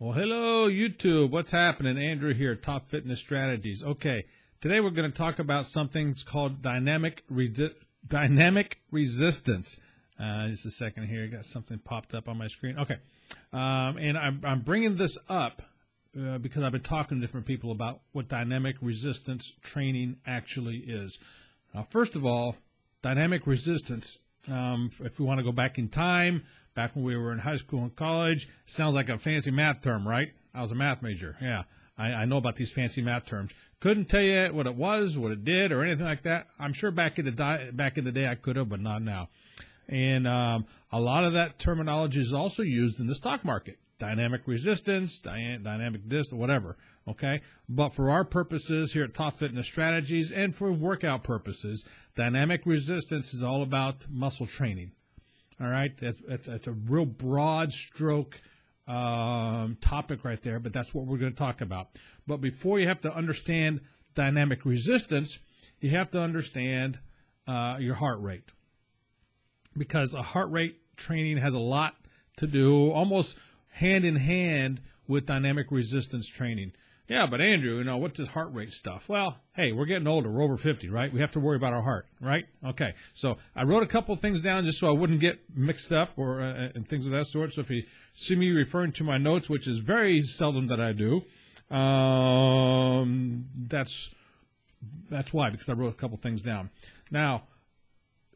Well, hello, YouTube. What's happening? Andrew here, Top Fitness Strategies. Okay, today we're going to talk about something called dynamic resistance. Just a second here. I got something popped up on my screen. Okay, and I'm bringing this up because I've been talking to different people about what dynamic resistance training actually is. Now, first of all, dynamic resistance, if we want to go back in time, back when we were in high school and college, sounds like a fancy math term, right? I was a math major. Yeah, I know about these fancy math terms. Couldn't tell you what it was, what it did, or anything like that. I'm sure back in the day I could have, but not now. And a lot of that terminology is also used in the stock market. Dynamic resistance, dynamic this, whatever. Okay, but for our purposes here at Top Fitness Strategies and for workout purposes, dynamic resistance is all about muscle training. All right, that's a real broad stroke topic right there, but that's what we're going to talk about. But before you have to understand dynamic resistance, you have to understand your heart rate, because a heart rate training has a lot to do, almost hand in hand with dynamic resistance training. Yeah, but Andrew, what's this heart rate stuff? Well, hey, we're getting older. We're over 50, right? We have to worry about our heart, right? Okay, so I wrote a couple of things down just so I wouldn't get mixed up or and things of that sort. So if you see me referring to my notes, which is very seldom that I do, that's why, because I wrote a couple things down. Now,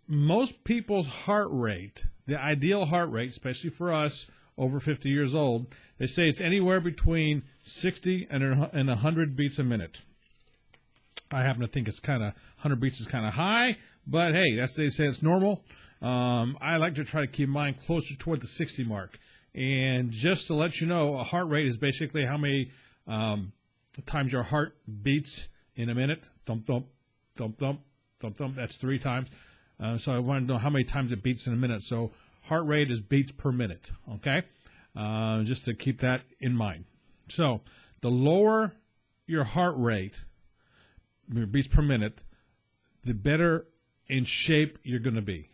most people's heart rate, the ideal heart rate, especially for us over 50 years old, they say it's anywhere between 60 and 100 beats a minute. I happen to think it's 100 beats is kind of high, but hey, they say it's normal. I like to try to keep mine closer toward the 60 mark. And just to let you know, a heart rate is basically how many times your heart beats in a minute. Thump, thump, thump, thump, thump, thump. That's 3 times. So I want to know how many times it beats in a minute. So heart rate is beats per minute, okay? Just to keep that in mind. So the lower your heart rate, beats per minute, the better in shape you're going to be.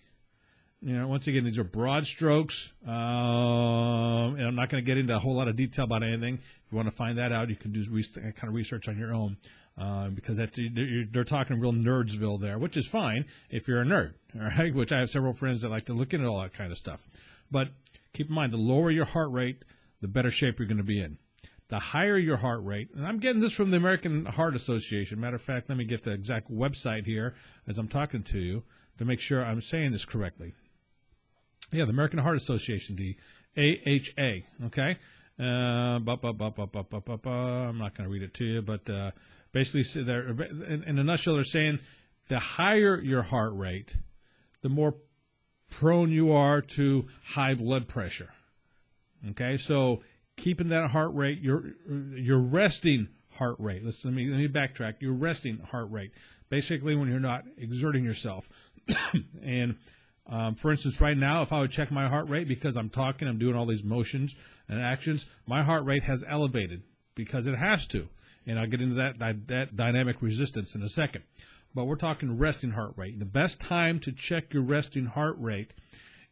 Once again, these are broad strokes, and I'm not going to get into a whole lot of detail about anything. If you want to find that out, you can do kind of research on your own, because they're talking real nerdsville there, which is fine if you're a nerd, all right? Which I have several friends that like to look into all that kind of stuff. But keep in mind, the lower your heart rate, the better shape you're going to be in. The higher your heart rate, and I'm getting this from the American Heart Association. Matter of fact, let me get the exact website here as I'm talking to you to make sure I'm saying this correctly. Yeah, the American Heart Association, the AHA, okay? I'm not going to read it to you, but basically, in a nutshell, they're saying the higher your heart rate, the more prone you are to high blood pressure. Okay, so keeping that heart rate, your resting heart rate. Let me backtrack. Your resting heart rate, basically when you're not exerting yourself. And for instance, right now, if I would check my heart rate, because I'm talking, I'm doing all these motions and actions, my heart rate has elevated because it has to. And I'll get into that dynamic resistance in a second. But we're talking resting heart rate. The best time to check your resting heart rate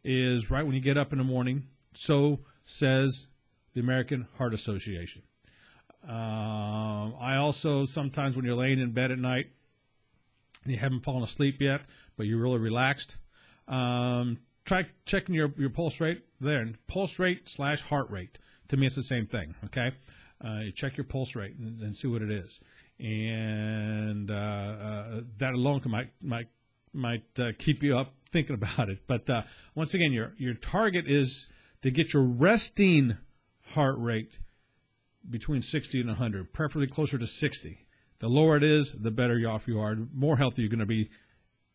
is right when you get up in the morning. So says the American Heart Association. I also, sometimes when you're laying in bed at night, you haven't fallen asleep yet, but you're really relaxed, try checking your pulse rate there. And pulse rate / heart rate. To me, it's the same thing, okay? You check your pulse rate and see what it is. And that alone might keep you up thinking about it. But once again, your target is to get your resting heart rate between 60 and 100, preferably closer to 60. The lower it is, the better off you are, the more healthy you're going to be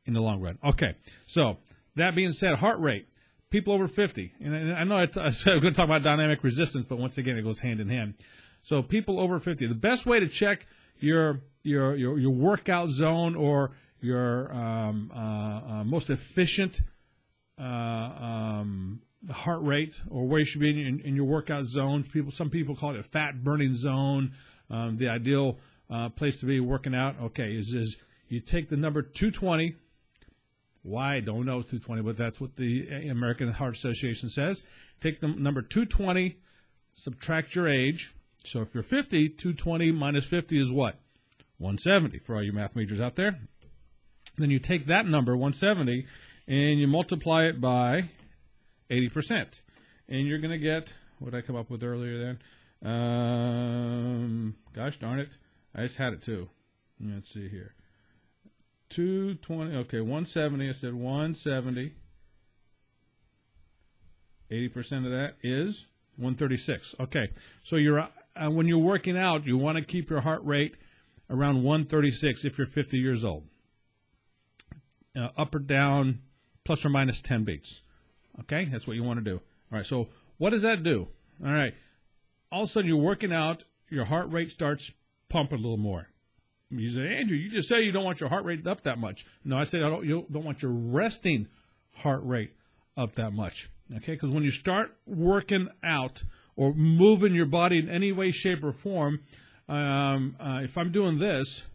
in the long run. Okay, so that being said, heart rate, people over 50. And I know I said I'm going to talk about dynamic resistance, but once again, it goes hand in hand. So people over 50, the best way to check your workout zone or your most efficient heart rate, or where you should be in your workout zone. Some people call it a fat burning zone. The ideal place to be working out, okay, is you take the number 220. Why? I don't know 220, but that's what the American Heart Association says. Take the number 220 subtract your age. So if you're 50, 220 minus 50 is what? 170 for all you math majors out there. Then you take that number, 170, and you multiply it by 80%. And you're going to get, what did I come up with earlier then? Gosh darn it. I just had it too. Let's see here. 220, okay, 170. I said 170. 80% of that is 136. Okay, so you're when you're working out, you want to keep your heart rate around 136 if you're 50 years old. Up or down, plus or minus 10 beats. Okay, that's what you want to do. All right, so what does that do? All right, all of a sudden you're working out, your heart rate starts pumping a little more. You say, Andrew, you just say you don't want your heart rate up that much. No, I said you don't want your resting heart rate up that much. Okay, because when you start working out or moving your body in any way, shape, or form, if I'm doing this,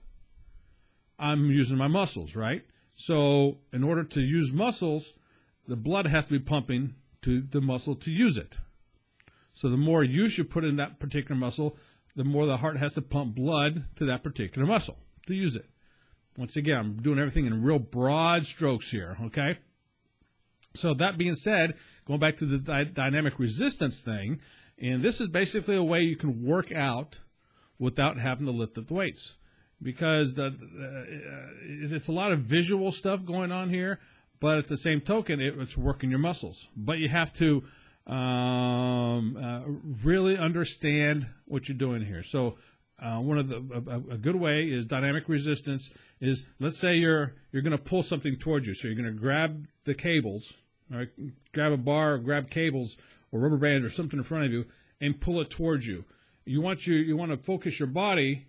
I'm using my muscles, right? So in order to use muscles, the blood has to be pumping to the muscle to use it. So the more use you put in that particular muscle, the more the heart has to pump blood to that particular muscle to use it. Once again, I'm doing everything in real broad strokes here, okay? So that being said, going back to the dynamic resistance thing, and this is basically a way you can work out without having to lift up the weights, because it's a lot of visual stuff going on here, but at the same token, it's working your muscles. But you have to really understand what you're doing here. So one of a good way is dynamic resistance is, let's say you're going to pull something towards you. So you're going to grab the cables, right? Grab a bar or grab cables or rubber bands or something in front of you and pull it towards you. You want to focus your body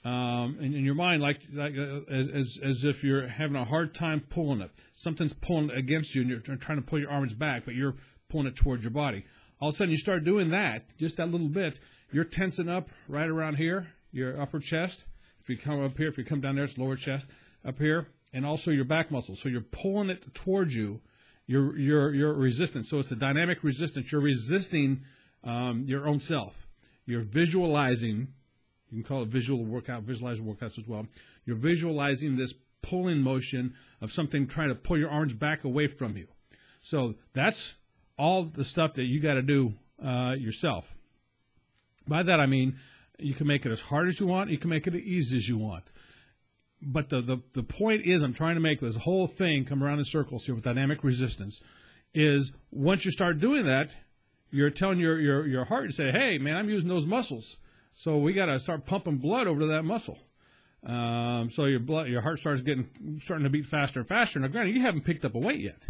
in your mind like as if you're having a hard time pulling it. Something's pulling against you and you're trying to pull your arms back, but you're pulling it towards your body. All of a sudden you start doing that, just that little bit, you're tensing up right around here, your upper chest. If you come up here, if you come down there, it's lower chest up here, and also your back muscles. So you're pulling it towards you, your resistance. So it's a dynamic resistance. You're resisting your own self. You're visualizing, you can call it visual workout, visualize workouts as well. You're visualizing this pulling motion of something trying to pull your arms back away from you. So that's all the stuff that you got to do yourself. By that I mean you can make it as hard as you want, you can make it as easy as you want. But the point is, I'm trying to make this whole thing come around in circles here with dynamic resistance, is once you start doing that, you're telling your heart to say, hey, man, I'm using those muscles. So we got to start pumping blood over to that muscle. So your heart starting to beat faster and faster. Now, granted, you haven't picked up a weight yet.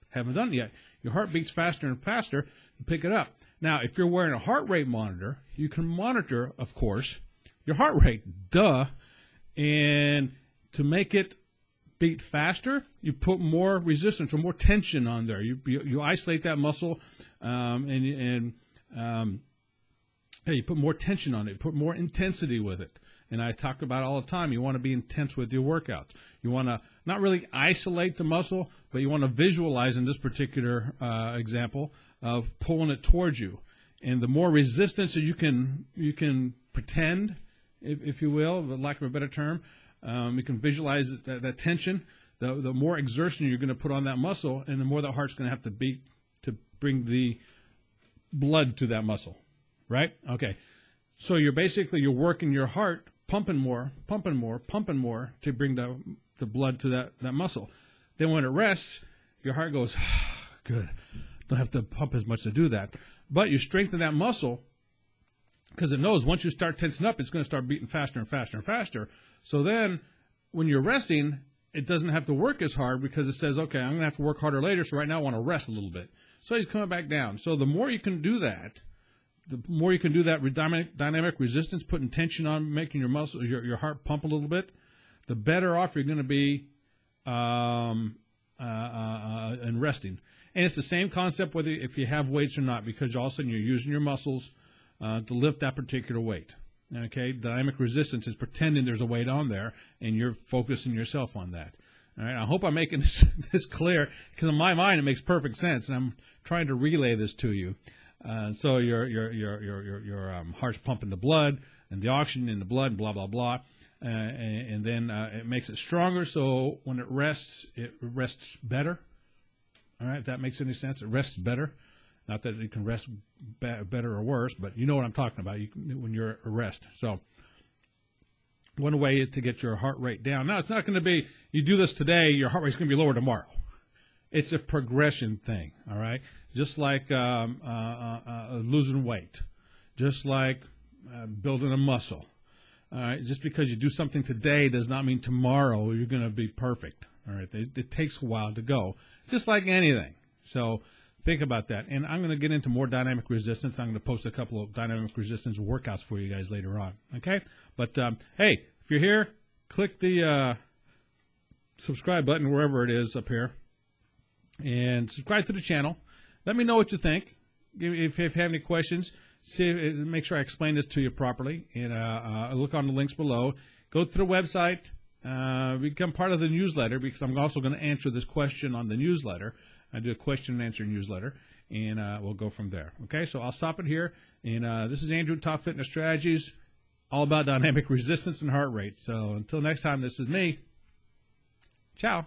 Haven't done it yet. Your heart beats faster and faster. You pick it up. Now, if you're wearing a heart rate monitor, you can monitor, of course, your heart rate. Duh. And to make it beat faster, you put more resistance or more tension on there. You isolate that muscle, and you put more tension on it. Put more intensity with it. And I talk about all the time, you want to be intense with your workouts. You want to not really isolate the muscle, but you want to visualize in this particular example of pulling it towards you. And the more resistance that you can pretend, if you will, for lack of a better term, you can visualize that tension, the more exertion you're going to put on that muscle, and the more the heart's going to have to beat to bring the blood to that muscle, right? Okay. So you're working your heart, pumping more to bring the blood to that muscle. Then when it rests, your heart goes, good. Don't have to pump as much to do that. But you strengthen that muscle because it knows once you start tensing up, it's going to start beating faster and faster and faster. So then when you're resting, it doesn't have to work as hard because it says, okay, I'm going to have to work harder later, so right now I want to rest a little bit. So he's coming back down. So the more you can do that, with dynamic resistance, putting tension on, making your muscle, your heart pump a little bit, the better off you're going to be in resting. And it's the same concept whether if you have weights or not, because all of a sudden you're using your muscles to lift that particular weight. Okay, dynamic resistance is pretending there's a weight on there, and you're focusing yourself on that. All right, I hope I'm making this clear, because in my mind it makes perfect sense, and I'm trying to relay this to you. So your heart's pumping the blood and the oxygen in the blood, and blah blah blah, and then it makes it stronger. So when it rests better. All right, if that makes any sense, it rests better. Not that you can rest better or worse, but you know what I'm talking about when you're at rest. So one way is to get your heart rate down. Now, it's not going to be, you do this today, your heart rate's going to be lower tomorrow. It's a progression thing, all right? Just like losing weight, just like building a muscle. All right, just because you do something today does not mean tomorrow you're going to be perfect. All right, it takes a while to go, just like anything. So think about that. And I'm going to get into more dynamic resistance. I'm going to post a couple of dynamic resistance workouts for you guys later on. Okay, but hey, if you're here, click the subscribe button wherever it is up here, and subscribe to the channel. Let me know what you think. If you have any questions, make sure I explain this to you properly. And look on the links below. Go to the website. Become part of the newsletter, because I'm also going to answer this question on the newsletter. I do a question and answer newsletter, and we'll go from there. Okay, so I'll stop it here. And this is Andrew, Top Fitness Strategies, all about dynamic resistance and heart rate. So until next time, this is me. Ciao.